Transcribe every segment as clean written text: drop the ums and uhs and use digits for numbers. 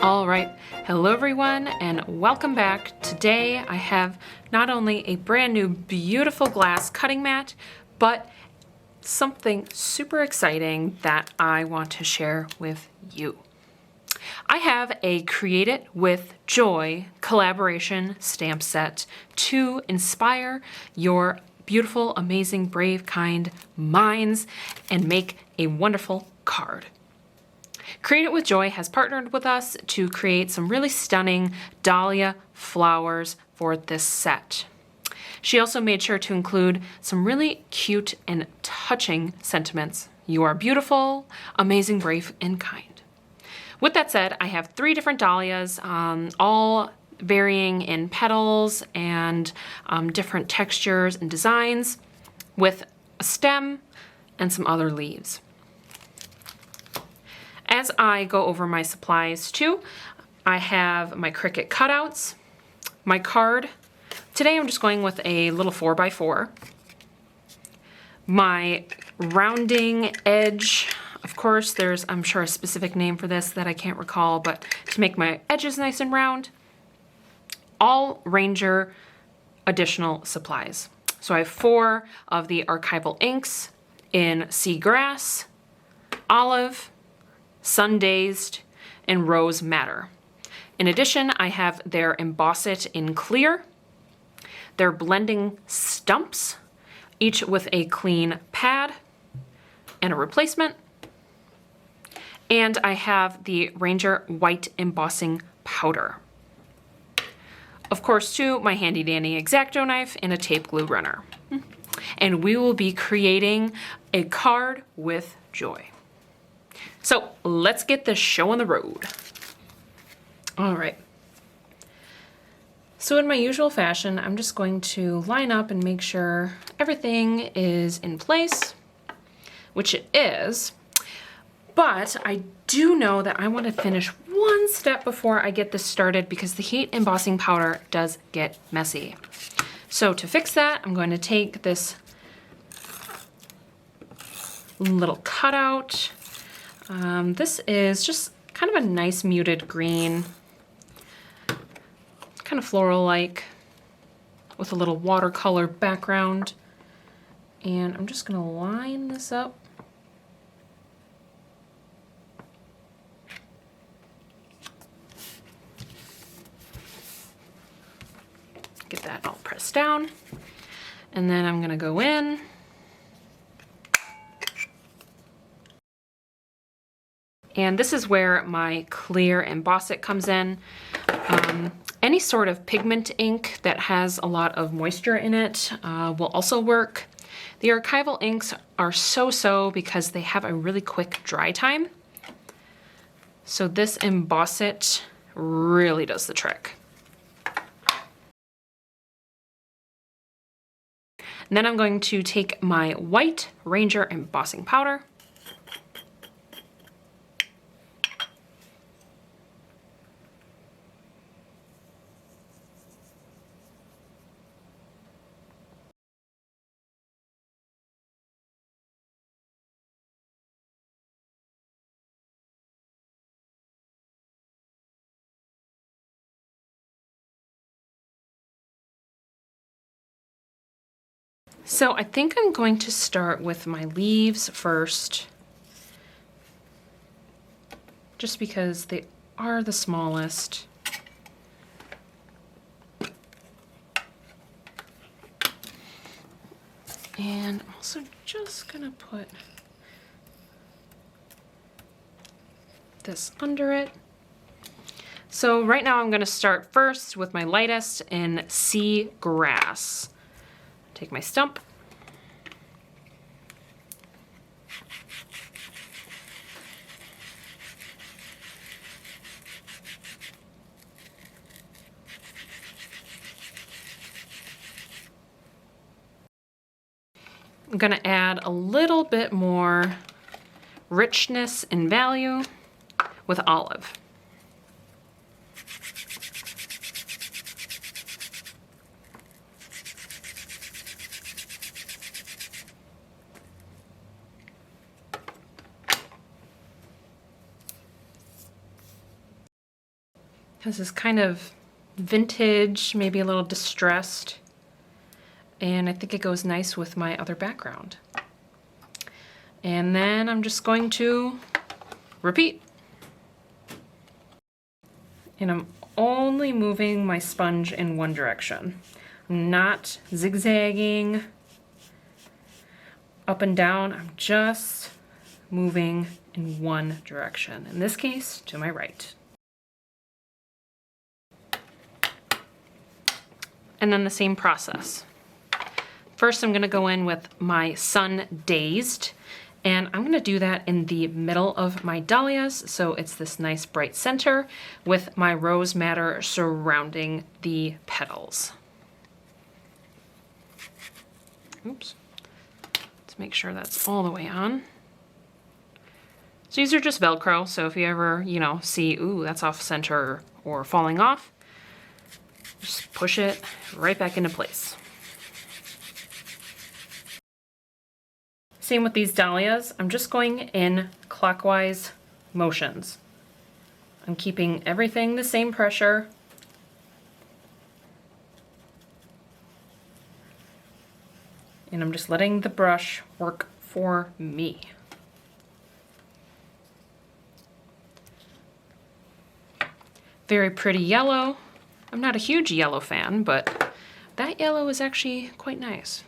All right, hello everyone and welcome back. Today I have not only a brand new beautiful glass cutting mat, but something super exciting that I want to share with you. I have a Create It with Joy collaboration stamp set to inspire your beautiful, amazing, brave, kind minds and make a wonderful card. Create It with Joy has partnered with us to create some really stunning dahlia flowers for this set. She also made sure to include some really cute and touching sentiments. You are beautiful, amazing, brave, and kind. With that said, I have 3 different dahlias, all varying in petals and different textures and designs, with a stem and some other leaves. As I go over my supplies too, I have my Cricut cutouts, my card. Today I'm just going with a little 4x4. My rounding edge, of course there's, I'm sure, a specific name for this that I can't recall, but to make my edges nice and round. All Ranger additional supplies. So I have 4 of the archival inks in Seagrass, Olive, Sun Dazed, and Rose Madder. In addition, I have their Emboss It in Clear, their blending stumps, each with a clean pad and a replacement, and I have the Ranger White Embossing Powder. Of course, too, my handy dandy X-Acto knife and a tape glue runner. And we will be creating a card with joy. So let's get this show on the road. All right. So in my usual fashion, I'm just going to line up and make sure everything is in place, which it is. But I do know that I want to finish one step before I get this started because the heat embossing powder does get messy. So to fix that, I'm going to take this little cutout. This is just kind of a nice muted green, kind of floral-like, with a little watercolor background. And I'm just gonna line this up. Get that all pressed down. And then I'm gonna go in. And this is where my clear Emboss It comes in. Any sort of pigment ink that has a lot of moisture in it will also work. The archival inks are so-so because they have a really quick dry time. So this Emboss It really does the trick. And then I'm going to take my white Ranger embossing powder. So I think I'm going to start with my leaves first, just because they are the smallest. And I'm also just gonna put this under it. So right now I'm gonna start first with my lightest in Sea Grass. Take my stump. I'm gonna add a little bit more richness and value with Olive. This is kind of vintage, maybe a little distressed, and I think it goes nice with my other background. And then I'm just going to repeat. And I'm only moving my sponge in one direction. I'm not zigzagging up and down. I'm just moving in one direction. In this case, to my right. And then the same process. First, I'm gonna go in with my Sun Dazed, and I'm gonna do that in the middle of my dahlias, so it's this nice bright center with my rose madder surrounding the petals. Oops. Let's make sure that's all the way on. So these are just Velcro, so if you ever, see, ooh, that's off center or falling off, just push it right back into place. Same with these dahlias. I'm just going in clockwise motions. I'm keeping everything the same pressure. And I'm just letting the brush work for me. Very pretty yellow. I'm not a huge yellow fan, but that yellow is actually quite nice.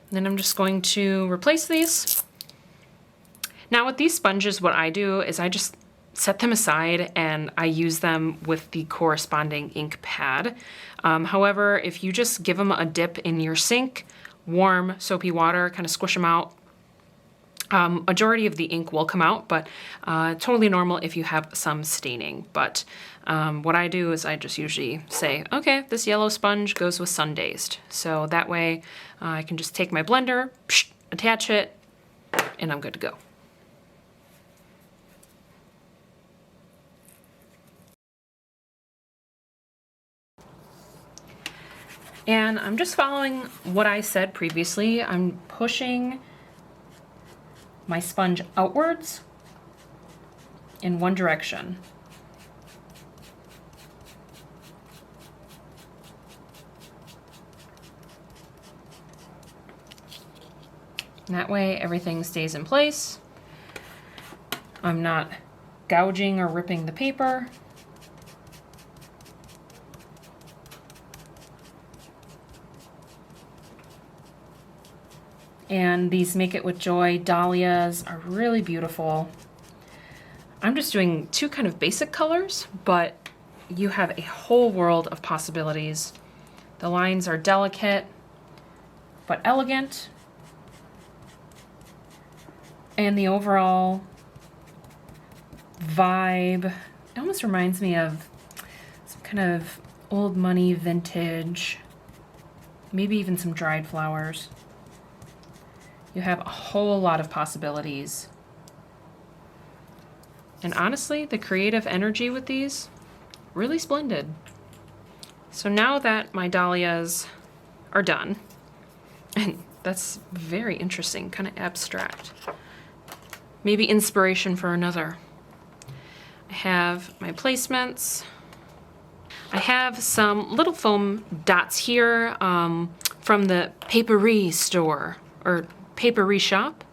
And then I'm just going to replace these. Now with these sponges, what I do is I just set them aside and I use them with the corresponding ink pad. However, if you just give them a dip in your sink, warm soapy water, kind of squish them out, majority of the ink will come out, but totally normal if you have some staining. But what I do is I just usually say, okay, this yellow sponge goes with Sun Dazed. So that way I can just take my blender, attach it, and I'm good to go. And I'm just following what I said previously. I'm pushing my sponge outwards in one direction. And that way everything stays in place. I'm not gouging or ripping the paper. And these Make It With Joy dahlias are really beautiful. I'm just doing two kind of basic colors, but you have a whole world of possibilities. The lines are delicate, but elegant. And the overall vibe, it almost reminds me of some kind of old money vintage, maybe even some dried flowers. You have a whole lot of possibilities. And honestly, the creative energy with these, really splendid. So now that my dahlias are done, and that's very interesting, kind of abstract. Maybe inspiration for another. I have my placements. I have some little foam dots here from the Paperie store, or Paperie shop?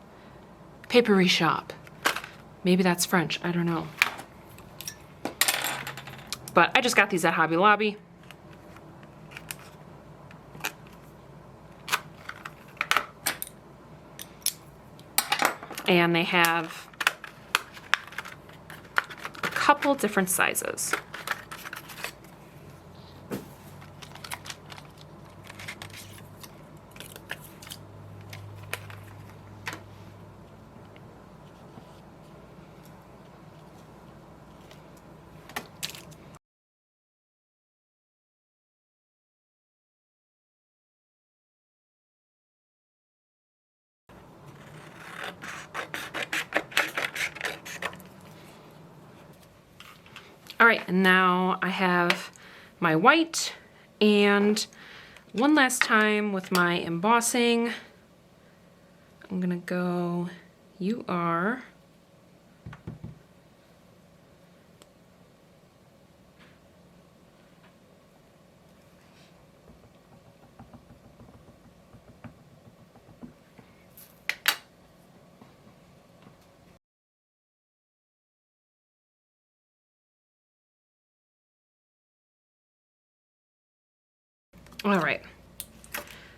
Paperie shop. Maybe that's French, I don't know. But I just got these at Hobby Lobby. And they have a couple different sizes. All right, and now I have my white, and one last time with my embossing, I'm gonna go, you are All right.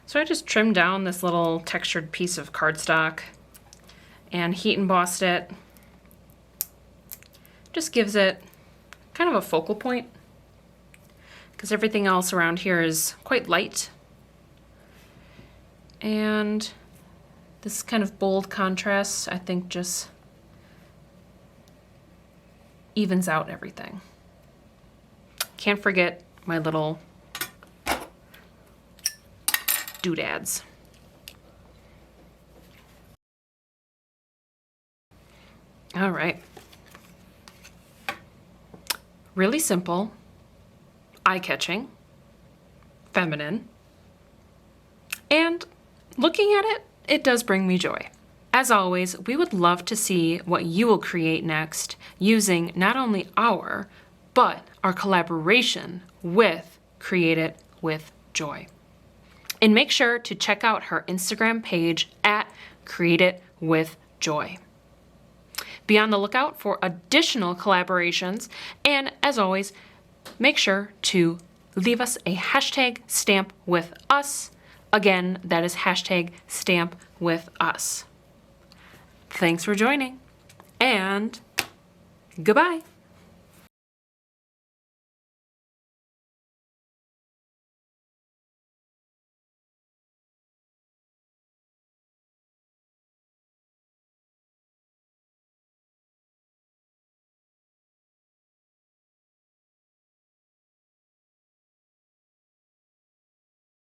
So I just trimmed down this little textured piece of cardstock and heat embossed it. Just gives it kind of a focal point because everything else around here is quite light. And this kind of bold contrast, I think, just evens out everything. Can't forget my little doodads. All right. Really simple, eye-catching, feminine, and looking at it, it does bring me joy. As always, we would love to see what you will create next using not only our, but our collaboration with Create It With Joy. And make sure to check out her Instagram page at Create It With Joy. Be on the lookout for additional collaborations, and as always, make sure to leave us a hashtag stamp with us. Again, that is hashtag stamp with us. Thanks for joining, and goodbye.